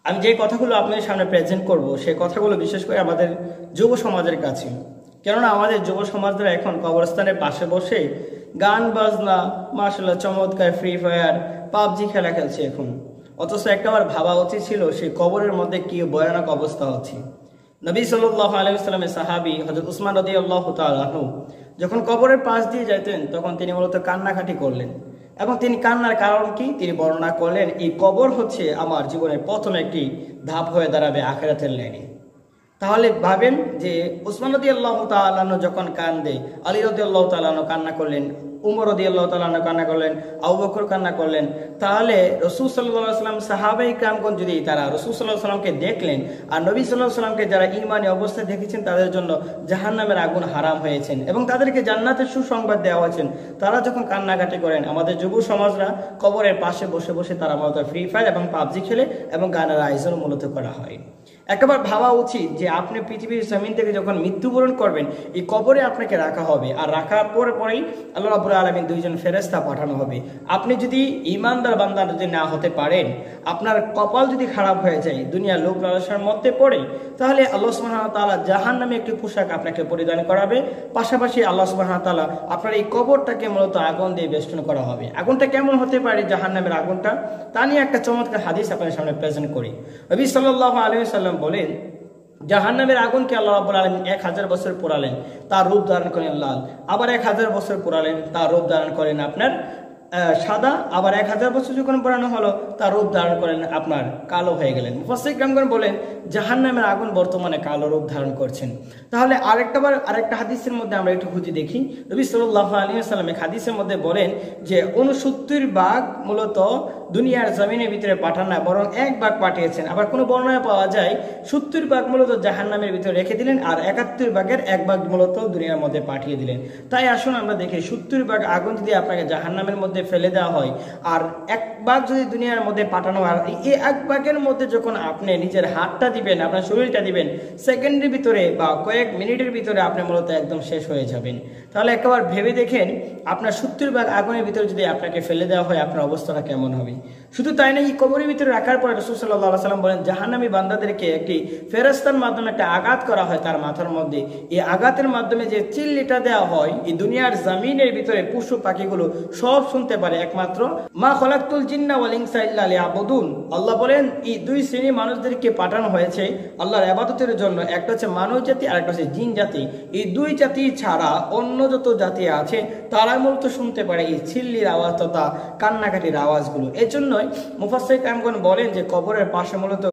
আমি যে কথাগুলো আপনাদের সামনে প্রেজেন্ট করব সেই কথাগুলো বিশেষ করে আমাদের যুব সমাজের কাছে, কেননা আমাদের যুব সমাজরা এখন কবরস্থানের পাশে বসে গান বাজনা মাশাআল্লাহ চমৎকার ফ্রি ফায়ার পাবজি খেলা খেলছে এখন। অথচ একটাবার ভাবা উচিত ছিল সেই কবরের মধ্যে কি ভয়ানক অবস্থা হচ্ছে। নবী সাল্লাল্লাহু আলাইহি ওয়াসাল্লামের সাহাবী হযরত উসমান রাদিয়াল্লাহু তাআলা আনহু যখন কবরের পাশ দিয়ে যেতেন তখন তিনি মূলত কান্নাকাটি করলেন, এবং তিনি কান্নার কারণ কি তিনি বর্ণনা করলেন, এই কবর হচ্ছে আমার জীবনের প্রথম একটি ধাপ হয়ে দাঁড়াবে আখিরাতের লাইনে। তাহলে ভাবেন যে উসমান রাদিয়াল্লাহু তাআলা আনহু যখন কান্দে, আলী রাদিয়াল্লাহু তাআলা আনহু কান্না করলেন, উমর রাদিয়াল্লাহু তাআলা আনহু কান্না করলেন, আবু বকর কান্না করলেন, তাহলে রাসূল সাল্লাল্লাহু আলাইহি ওয়াসাল্লাম সাহাবায়ে কিরামগণ যদি তারা রাসূল সাল্লাল্লাহু আলাইহি ওয়াসাল্লামকে দেখলেন আর নবী সাল্লাল্লাহু আলাইহি ওয়াসাল্লামকে যারা ঈমানী অবস্থায় দেখেছেন তাদের জন্য জাহান্নামের আগুন হারাম হয়েছেন এবং তাদেরকে জান্নাতের সুসংবাদ দেওয়া হয়েছেন, তারা যখন কান্নাকাটি করেন, আমাদের যুব সমাজরা কবরের পাশে বসে বসে তারা মূলত ফ্রি ফায়ার এবং পাবজি খেলে এবং গানের আয়োজন মূলত করা হয়। একবার ভাবা উচিত যে আপনি পৃথিবীর জমিন থেকে যখন মৃত্যুবরণ করবেন এই কবরে আপনাকে রাখা হবে, আর রাখার পরেই আল্লাহ রাব্বুল আলামিন দুইজন ফেরেশতা পাঠানো হবে। আপনি যদি ঈমানদার বান্দা যদি না হতে পারেন, আপনার কপাল যদি খারাপ হয়ে যায়, দুনিয়ার লোক লালসার মধ্যে পড়ে, তাহলে আল্লাহ সুবহানাহু ওয়া তাআলা জাহান্নামে একটি পোশাক আপনাকে পরিধান করাবে। পাশাপাশি আল্লাহ সুবহানাহু ওয়া তাআলা আপনার এই কবরটাকে মূলত আগুন দিয়ে বেষ্টন করা হবে। আগুনটা কেমন হতে পারে জাহান্নামের আগুনটা, তা নিয়ে একটা চমৎকার হাদিস আপনাদের সামনে প্রেজেন্ট করি। নবী সাল্লাল্লাহু আলাইহি ওয়াসাল্লাম বলেন, জাহান্নামের আগুনকে আল্লাহ রাব্বুল আলামিন 1000 বছর পোড়ালেন, তার রূপ ধারণ করেন লাল, আবার 1000 বছর পোড়ালেন, তার রূপ ধারণ করেন আপনার সাদা, আবার 1000 বছর যখন পোড়ানো হলো তার রূপ ধারণ করেন আপনার কালো হয়ে গেলেন। মুফাসসির কিরামগণ বলেন জাহান্নামের আগুন বর্তমানে কালো রূপ ধারণ করছেন। তাহলে আরেকটা হাদিসের মধ্যে আমরা একটু খুঁজে দেখি। নবী সাল্লাল্লাহু আলাইহি ওয়াসাল্লাম এক হাদিসের মধ্যে বলেন যে 69 ভাগ মূলত দুনিয়ার জমিনের ভিতরে পাঠান না, বরং 1 ভাগ পাঠিয়েছেন। আবার কোনো বর্ণনায় পাওয়া যায় 70 ভাগ মূলত জাহান্নামের ভিতরে রেখে দিলেন আর 71 ভাগের 1 ভাগ মূলত দুনিয়ার মধ্যে পাঠিয়ে দিলেন। তাই আসুন আমরা দেখি 70 ভাগ আগুন যদি আপনাকে জাহান্নামের মধ্যে ফেলে দেওয়া হয় আর 1 ভাগ যদি দুনিয়ার মধ্যে পাঠানো হয়, এই 1 ভাগের মধ্যে যখন আপনি নিজের হাতটা দিবেন, আপনার শরীরটা দিবেন, সেকেন্ডের ভিতরে বা কয়েক মিনিটের ভিতরে আপনি মূলত একদম শেষ হয়ে যাবেন। তাহলে একবার ভেবে দেখেন আপনার 70 ভাগ আগুনের ভিতরে যদি আপনাকে ফেলে দেওয়া হয় আপনার অবস্থাটা কেমন হবে। শুধু তাই না, এই কবরের ভিতরে রাখার পরে রাসূল সাল্লাল্লাহু আলাইহি ওয়াসাল্লাম বলেন জাহান্নামী বান্দাদেরকে একটি ফেরেশতার মাধ্যমে একটা আঘাত করা হয় তার মাথার মধ্যে। এই আঘাতের মাধ্যমে যে চিল্লিটা দেওয়া হয় এই দুনিয়ার জমিনের ভিতরে পশু পাখিগুলো সব শুনতে পারে, একমাত্র মা খলাকতুল জিন্না ওয়াল ইনসা ইল্লা লিয়াবুদুন। আল্লাহ বলেন এই দুই শ্রেণী মানুষদেরকে পাঠানো হয়েছে আল্লাহর ইবাদতের জন্য, একটা হচ্ছে মানব জাতি আর একটা হচ্ছে জিন জাতি। এই দুই জাতি ছাড়া অন্য যত জাতি আছে তারা মূলত শুনতে পারে এই চিল্লির আওয়াজ তথা কান্নাকাটির আওয়াজগুলো। এই জন্যই মুফাসসির কিরামগণ বলেন যে কবরের পাশে মূলত